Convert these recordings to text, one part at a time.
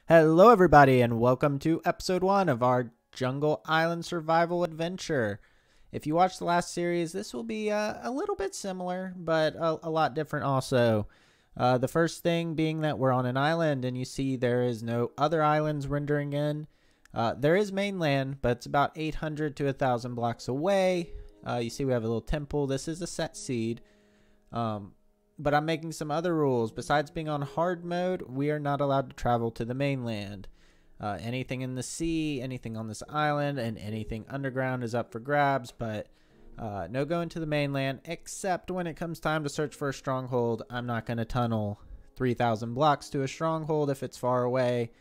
Hello, everybody, and welcome to episode 1 of our Jungle Island Survival Adventure. If you watched the last series, this will be a little bit similar, but a lot different also. The first thing being that we're on an island, and you see there is no other islands rendering in. There is mainland, but it's about 800 to 1,000 blocks away. You see we have a little temple. This is a set seed. But I'm making some other rules. Besides being on hard mode, we are not allowed to travel to the mainland. Anything in the sea, anything on this island, and anything underground is up for grabs, but no going to the mainland, except when it comes time to search for a stronghold. I'm not going to tunnel 3,000 blocks to a stronghold if it's far away.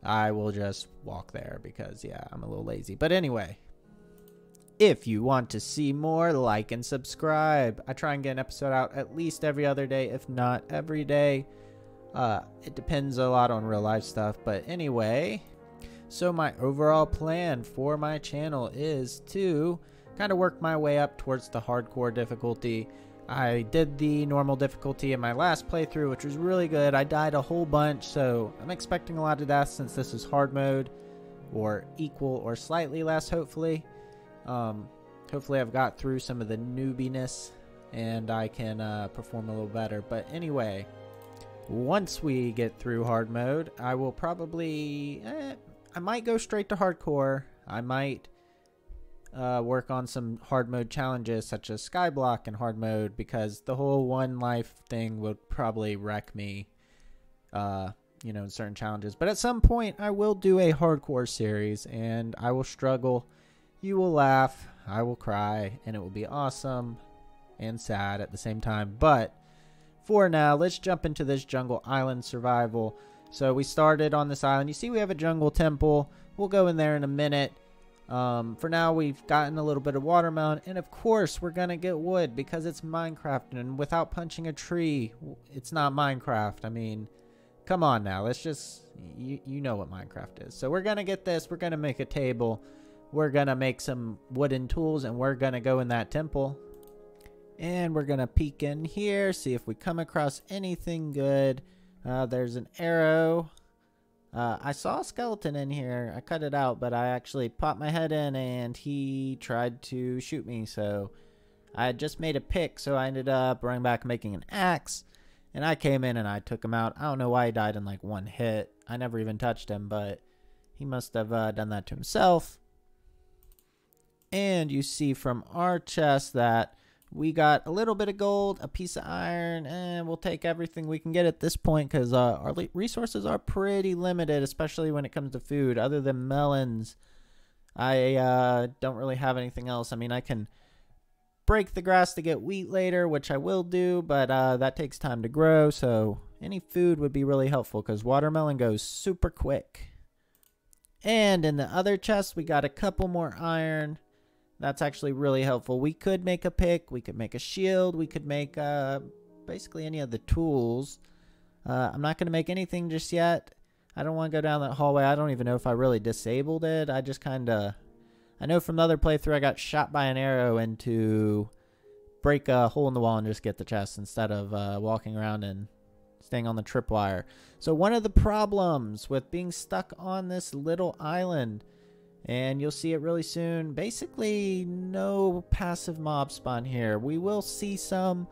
I will just walk there because, yeah, I'm a little lazy. But anyway, if you want to see more, like and subscribe. I try and get an episode out at least every other day, if not every day. It depends a lot on real life stuff. But anyway, so my overall plan for my channel is to kind of work my way up towards the hardcore difficulty. I did the normal difficulty in my last playthrough, which was really good. I died a whole bunch, so I'm expecting a lot of deaths since this is hard mode, or equal or slightly less, hopefully. Hopefully I've got through some of the newbiness and I can perform a little better. But anyway, once we get through hard mode, I will probably I might go straight to hardcore. I might work on some hard mode challenges such as skyblock in hard mode, because the whole one life thing would probably wreck me in certain challenges. But at some point I will do a hardcore series and I will struggle. You will laugh, I will cry, and it will be awesome and sad at the same time. But for now, let's jump into this jungle island survival. So we started on this island. You see we have a jungle temple. We'll go in there in a minute. For now, we've gotten a little bit of watermelon. And of course, we're going to get wood because it's Minecraft. And without punching a tree, it's not Minecraft. I mean, come on now. Let's just, you know what Minecraft is. So we're going to get this. We're going to make a table. We're going to make some wooden tools, and we're going to go in that temple. And we're going to peek in here, see if we come across anything good. There's an arrow. I saw a skeleton in here. I cut it out, but I actually popped my head in, and he tried to shoot me. So I had just made a pick, so I ended up running back making an axe. And I came in, and I took him out. I don't know why he died in like one hit. I never even touched him, but he must have done that to himself. And you see from our chest that we got a little bit of gold, a piece of iron, and we'll take everything we can get at this point because our resources are pretty limited, especially when it comes to food. Other than melons, I don't really have anything else. I mean, I can break the grass to get wheat later, which I will do, but that takes time to grow, so any food would be really helpful because watermelon goes super quick. And in the other chest, we got a couple more iron. That's actually really helpful. We could make a pick, we could make a shield, we could make basically any of the tools. I'm not going to make anything just yet. I don't want to go down that hallway. I don't even know if I really disabled it. I just kind of, I know from the other playthrough I got shot by an arrow and to break a hole in the wall and just get the chest instead of walking around and staying on the tripwire. So one of the problems with being stuck on this little island, and you'll see it really soon, basically no passive mob spawn here. We will see some,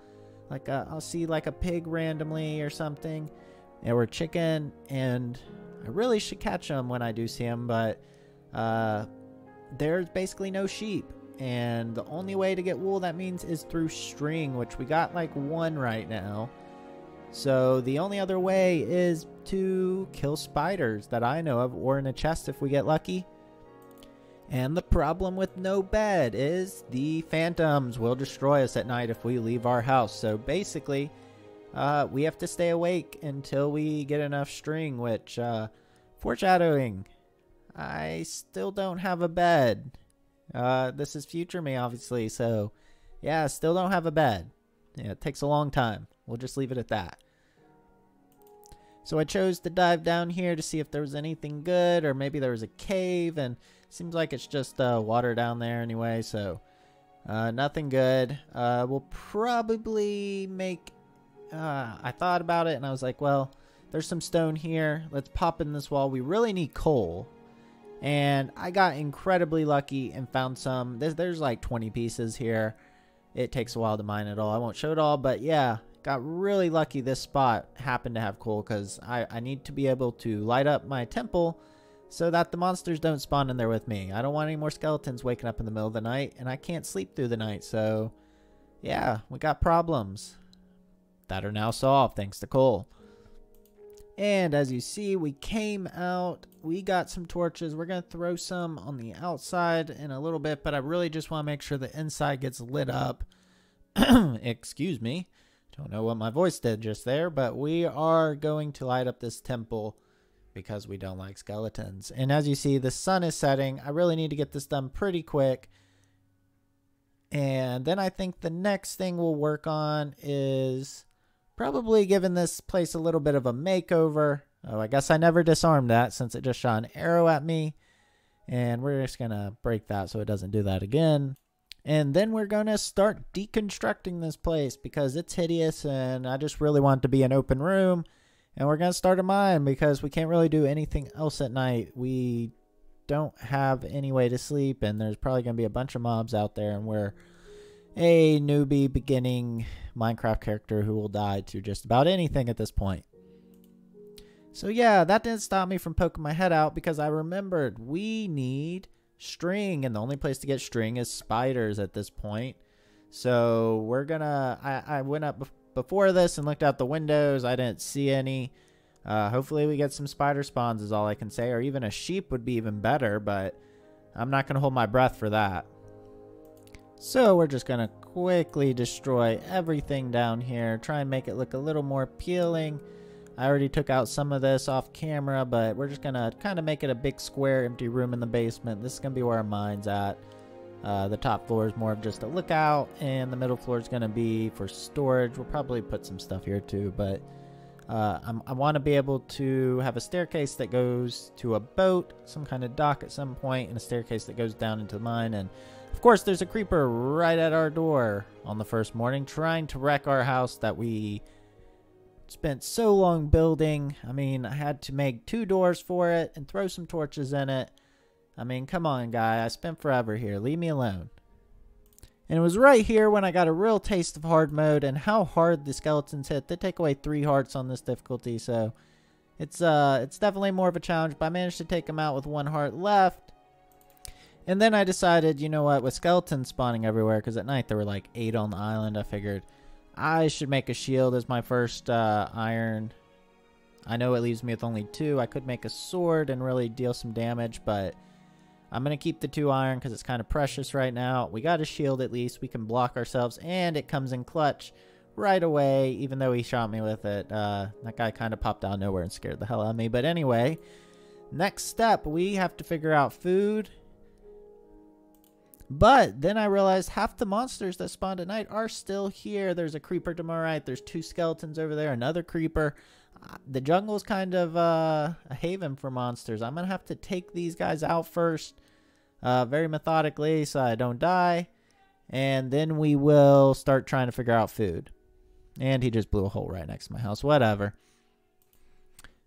like I'll see like a pig randomly or something, or a chicken, and I really should catch them when I do see them, but there's basically no sheep, and the only way to get wool, that means, is through string, which we got like one right now. So the only other way is to kill spiders that I know of, or in a chest if we get lucky. And the problem with no bed is the phantoms will destroy us at night if we leave our house. So basically, we have to stay awake until we get enough string, which, foreshadowing, I still don't have a bed. This is future me, obviously, so yeah, still don't have a bed. Yeah, it takes a long time. We'll just leave it at that. So I chose to dive down here to see if there was anything good, or maybe there was a cave, and seems like it's just water down there anyway, so nothing good. We'll probably make, I thought about it and I was like, well, There's some stone here. Let's pop in this wall. We really need coal. And I got incredibly lucky and found some. There's like 20 pieces here. It takes a while to mine it all. I won't show it all, but yeah, got really lucky this spot happened to have coal because I need to be able to light up my temple so that the monsters don't spawn in there with me. I don't want any more skeletons waking up in the middle of the night, and I can't sleep through the night. So yeah, we got problems that are now solved thanks to coal. And as you see, we came out, we got some torches. We're going to throw some on the outside in a little bit, but I really just want to make sure the inside gets lit up. Excuse me. Don't know what my voice did just there, but we are going to light up this temple because we don't like skeletons. And as you see, the sun is setting. I really need to get this done pretty quick. And then I think the next thing we'll work on is probably giving this place a little bit of a makeover. Oh, I guess I never disarmed that since it just shot an arrow at me. And we're just going to break that so it doesn't do that again. And then we're going to start deconstructing this place because it's hideous and I just really want it to be an open room. And we're going to start a mine because we can't really do anything else at night. We don't have any way to sleep and there's probably going to be a bunch of mobs out there, and we're a newbie beginning Minecraft character who will die to just about anything at this point. So yeah, that didn't stop me from poking my head out because I remembered we need string, and the only place to get string is spiders at this point. So we're gonna, I went up before this and looked out the windows. I didn't see any. Hopefully we get some spider spawns is all I can say, or even a sheep would be even better, but I'm not gonna hold my breath for that. So we're just going to quickly destroy everything down here. Try and make it look a little more appealing. I already took out some of this off camera, but we're just going to kind of make it a big square empty room in the basement. This is going to be where our mine's at. The top floor is more of just a lookout, and the middle floor is going to be for storage. We'll probably put some stuff here too, but I want to be able to have a staircase that goes to a boat, some kind of dock at some point, and a staircase that goes down into the mine. And of course, there's a creeper right at our door on the first morning trying to wreck our house that we spent so long building. I mean, I had to make 2 doors for it and throw some torches in it. I mean, come on, guy. I spent forever here. Leave me alone. And it was right here when I got a real taste of hard mode and how hard the skeletons hit. They take away 3 hearts on this difficulty, so it's definitely more of a challenge. But I managed to take them out with 1 heart left. And then I decided, you know what, with skeletons spawning everywhere, because at night there were like 8 on the island, I figured I should make a shield as my first iron. I know it leaves me with only 2. I could make a sword and really deal some damage, but I'm going to keep the 2 iron because it's kind of precious right now. We got a shield at least. We can block ourselves, and it comes in clutch right away, even though he shot me with it. That guy kind of popped out of nowhere and scared the hell out of me. But anyway, next step, we have to figure out food. But then I realized half the monsters that spawned at night are still here. There's a creeper to my right. There's 2 skeletons over there. Another creeper. The jungle is kind of a haven for monsters. I'm going to have to take these guys out first. Very methodically so I don't die. And then we will start trying to figure out food. And he just blew a hole right next to my house. Whatever.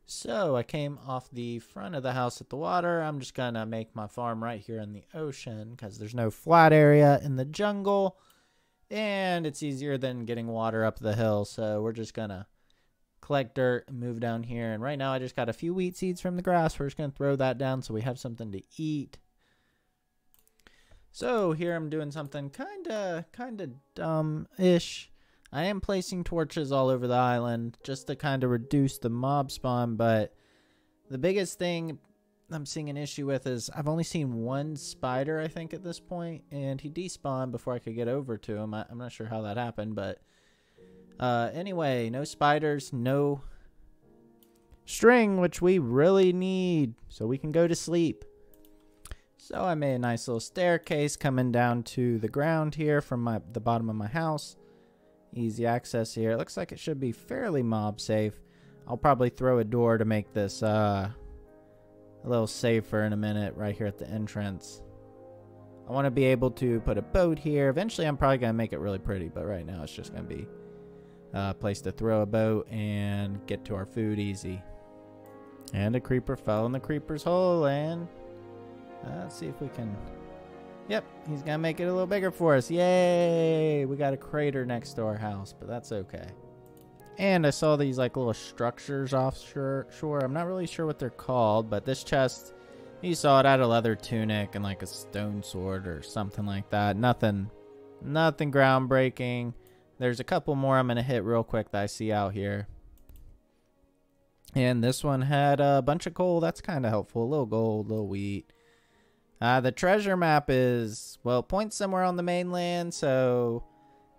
So I came off the front of the house at the water. I'm just going to make my farm right here in the ocean because there's no flat area in the jungle. And it's easier than getting water up the hill. So we're just going to collect dirt and move down here. And right now I just got a few wheat seeds from the grass. We're just going to throw that down so we have something to eat. So here I'm doing something kind of dumb-ish. I am placing torches all over the island just to kind of reduce the mob spawn, but the biggest thing I'm seeing an issue with is I've only seen 1 spider, I think, at this point, and he despawned before I could get over to him. I'm not sure how that happened, but anyway, no spiders, no string, which we really need so we can go to sleep. So I made a nice little staircase coming down to the ground here from the bottom of my house. Easy access here. It looks like it should be fairly mob safe. I'll probably throw a door to make this a little safer in a minute right here at the entrance. I want to be able to put a boat here. Eventually I'm probably going to make it really pretty, but right now it's just going to be place to throw a boat and get to our food easy. And a creeper fell in the creeper's hole, and let's see if we can... Yep, he's gonna make it a little bigger for us. Yay! We got a crater next to our house, but that's okay. And I saw these like little structures offshore. I'm not really sure what they're called, but this chest, you saw it had a leather tunic and like a stone sword or something like that. Nothing groundbreaking. There's a couple more I'm gonna hit real quick that I see out here. And this one had a bunch of coal. That's kind of helpful. A little gold, a little wheat. The treasure map is, well, points somewhere on the mainland, so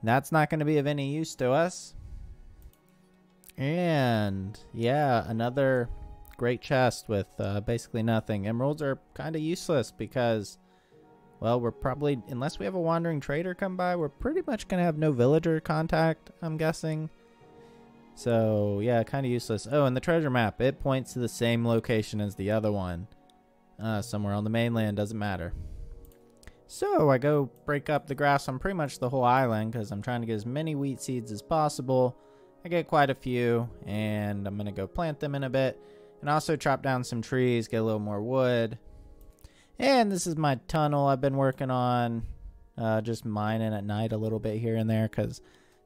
that's not going to be of any use to us. And, yeah, another great chest with basically nothing. Emeralds are kind of useless because, well, we're probably, unless we have a wandering trader come by, we're pretty much going to have no villager contact, I'm guessing. So, yeah, kind of useless. Oh, and the treasure map, it points to the same location as the other one. Somewhere on the mainland, doesn't matter. So I go break up the grass on pretty much the whole island because I'm trying to get as many wheat seeds as possible. I get quite a few, and I'm going to go plant them in a bit. And also chop down some trees, get a little more wood. And this is my tunnel I've been working on. Just mining at night a little bit here and there because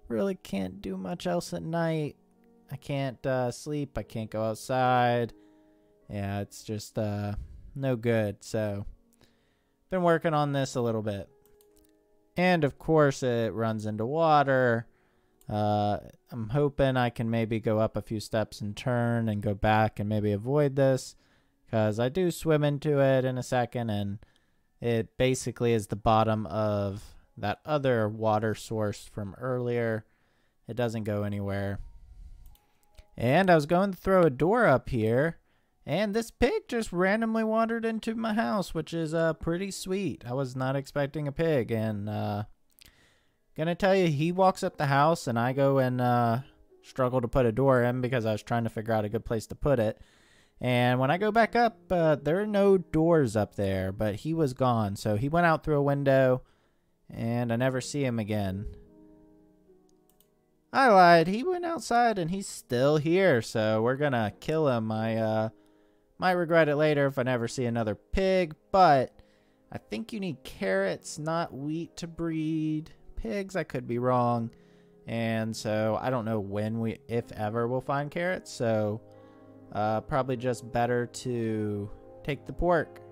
really can't do much else at night. I can't sleep. I can't go outside. Yeah, it's just... no good. So been working on this a little bit, and of course it runs into water. I'm hoping I can maybe go up a few steps and turn and go back and maybe avoid this, because I do swim into it in a second, and it basically is the bottom of that other water source from earlier. It doesn't go anywhere. And I was going to throw a door up here, and this pig just randomly wandered into my house, which is pretty sweet. I was not expecting a pig, and gonna tell you, he walks up the house, and I go and struggle to put a door in because I was trying to figure out a good place to put it. And when I go back up, there are no doors up there, but he was gone. So he went out through a window, and I never see him again. I lied. He went outside, and he's still here, so we're gonna kill him. I might regret it later if I never see another pig, but I think you need carrots, not wheat, to breed pigs. I could be wrong. And so I don't know when if ever, we'll find carrots. So probably just better to take the pork.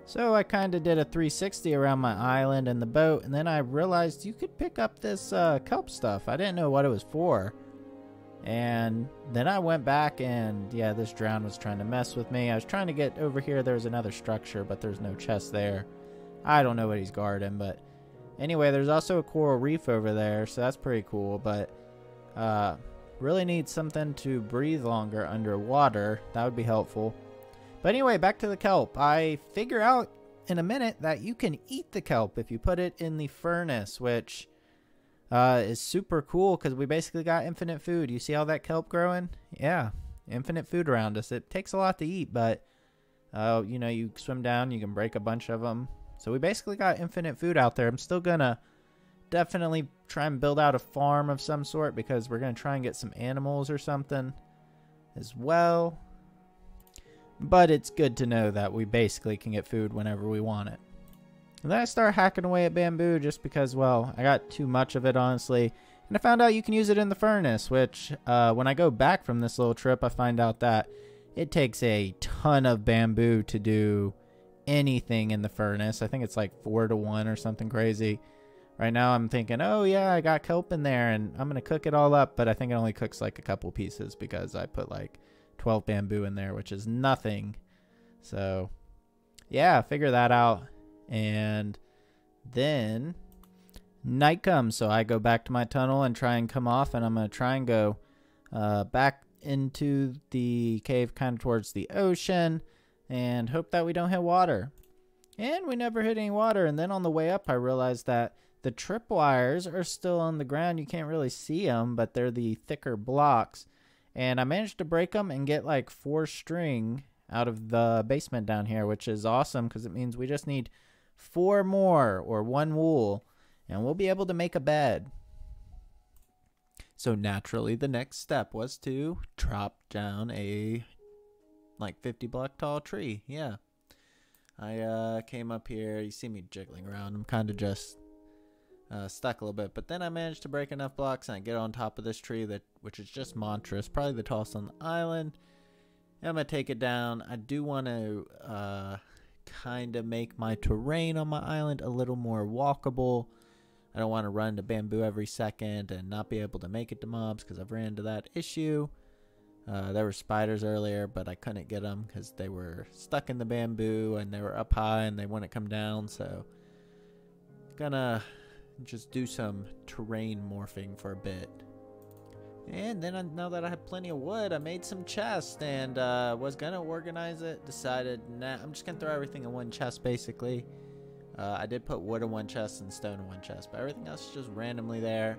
So I kind of did a 360 around my island and the boat, and then I realized you could pick up this kelp stuff. I didn't know what it was for. And then I went back, and yeah, this drown was trying to mess with me. I was trying to get over here. There's another structure, but there's no chest there. I don't know what he's guarding, but anyway, there's also a coral reef over there, so that's pretty cool. But really need something to breathe longer underwater. That would be helpful. But anyway, back to the kelp. I figure out in a minute that you can eat the kelp if you put it in the furnace, which... is super cool because we basically got infinite food. You see all that kelp growing? Yeah, infinite food around us. It takes a lot to eat, but you know, you swim down, you can break a bunch of them. So we basically got infinite food out there. I'm still gonna definitely try and build out a farm of some sort because we're gonna try and get some animals or something as well. But it's good to know that we basically can get food whenever we want it. And then I started hacking away at bamboo just because, well, I got too much of it, honestly. And I found out you can use it in the furnace, which when I go back from this little trip, I find out that it takes a ton of bamboo to do anything in the furnace. I think it's like 4 to 1 or something crazy. Right now I'm thinking, oh yeah, I got kelp in there and I'm going to cook it all up. But I think it only cooks like a couple pieces because I put like 12 bamboo in there, which is nothing. So yeah, figure that out. And then night comes, so I go back to my tunnel and try and come off, and I'm going to try and go back into the cave kind of towards the ocean and hope that we don't hit water. And we never hit any water. And then on the way up, I realized that the tripwires are still on the ground. You can't really see them, but they're the thicker blocks. And I managed to break them and get like 4 string out of the basement down here, which is awesome because it means we just need 4 more or 1 wool, and we'll be able to make a bed. So naturally, the next step was to drop down a like 50 block tall tree. Yeah. I came up here. You see me jiggling around. I'm kind of just stuck a little bit. But then I managed to break enough blocks and I get on top of this tree, which is just monstrous. Probably the tallest on the island. And I'm going to take it down. I do want to kind of make my terrain on my island a little more walkable. I don't want to run into bamboo every second and not be able to make it to mobs because I've ran into that issue. There were spiders earlier, but I couldn't get them because they were stuck in the bamboo and they were up high and they wouldn't come down. So gonna just do some terrain morphing for a bit. And then now that I have plenty of wood, I made some chests and was gonna organize it. Decided, nah, I'm just gonna throw everything in one chest basically. I did put wood in one chest and stone in one chest, but everything else is just randomly there.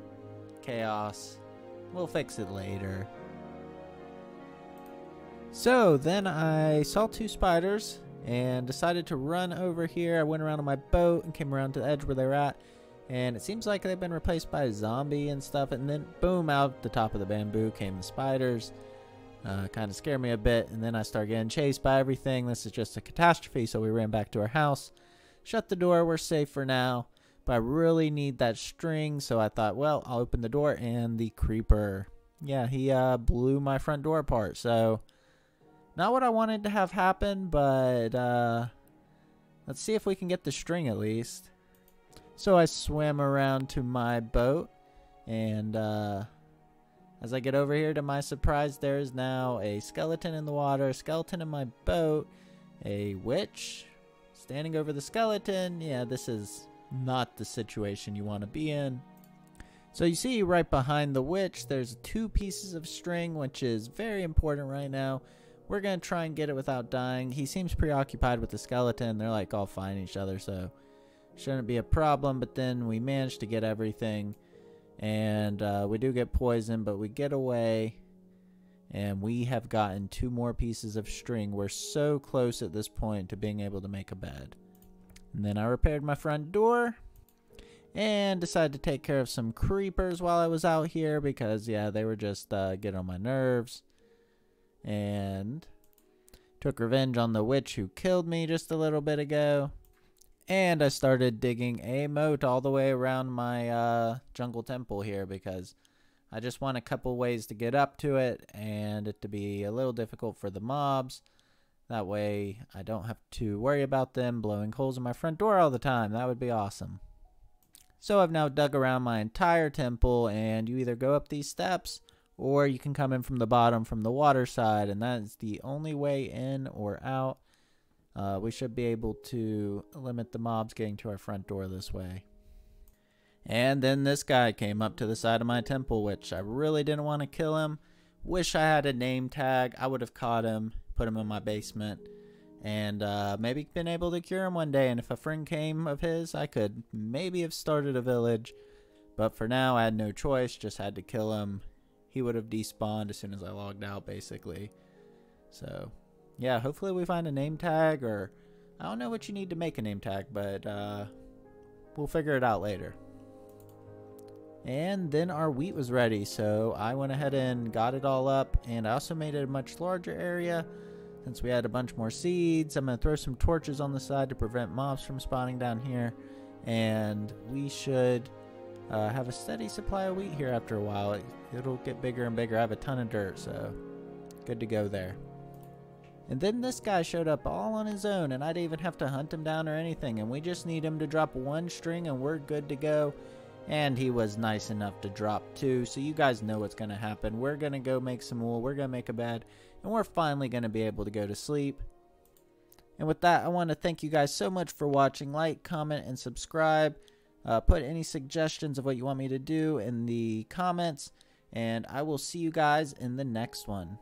Chaos. We'll fix it later. So then I saw two spiders and decided to run over here. I went around on my boat and came around to the edge where they were at. And it seems like they've been replaced by a zombie and stuff. And then boom, out the top of the bamboo came the spiders. Kind of scared me a bit. And then I started getting chased by everything. This is just a catastrophe. So we ran back to our house. Shut the door. We're safe for now. But I really need that string. So I thought, well, I'll open the door. And the creeper, yeah, he blew my front door apart. So not what I wanted to have happen, but let's see if we can get the string at least. So I swam around to my boat, and as I get over here, to my surprise, there is now a skeleton in the water, a skeleton in my boat, a witch standing over the skeleton. Yeah, this is not the situation you want to be in. So you see right behind the witch, there's 2 pieces of string, which is very important right now. We're going to try and get it without dying. He seems preoccupied with the skeleton. They're like all fighting each other, so shouldn't be a problem. But then we managed to get everything. And we do get poisoned, but we get away. And we have gotten 2 more pieces of string. We're so close at this point to being able to make a bed. And then I repaired my front door. And decided to take care of some creepers while I was out here. Because, yeah, they were just getting on my nerves. And took revenge on the witch who killed me just a little bit ago. And I started digging a moat all the way around my jungle temple here because I just want a couple ways to get up to it and it to be a little difficult for the mobs. That way I don't have to worry about them blowing holes in my front door all the time. That would be awesome. So I've now dug around my entire temple, and you either go up these steps or you can come in from the bottom from the water side, and that is the only way in or out. We should be able to limit the mobs getting to our front door this way. And then this guy came up to the side of my temple, which I really didn't want to kill him. Wish I had a name tag. I would have caught him, put him in my basement, and maybe been able to cure him one day. And if a friend came of his, I could maybe have started a village. But for now, I had no choice, just had to kill him. He would have despawned as soon as I logged out, basically. So, yeah, hopefully we find a name tag, or I don't know what you need to make a name tag, but we'll figure it out later. And then our wheat was ready, so I went ahead and got it all up, and I also made it a much larger area since we had a bunch more seeds. I'm going to throw some torches on the side to prevent mobs from spawning down here, and we should have a steady supply of wheat here after a while. It'll get bigger and bigger. I have a ton of dirt, so good to go there. And then this guy showed up all on his own, and I didn't even have to hunt him down or anything, and we just need him to drop 1 string and we're good to go. And he was nice enough to drop 2, so you guys know what's going to happen. We're going to go make some wool, we're going to make a bed, and we're finally going to be able to go to sleep. And with that, I want to thank you guys so much for watching. Like, comment, and subscribe. Put any suggestions of what you want me to do in the comments, and I will see you guys in the next one.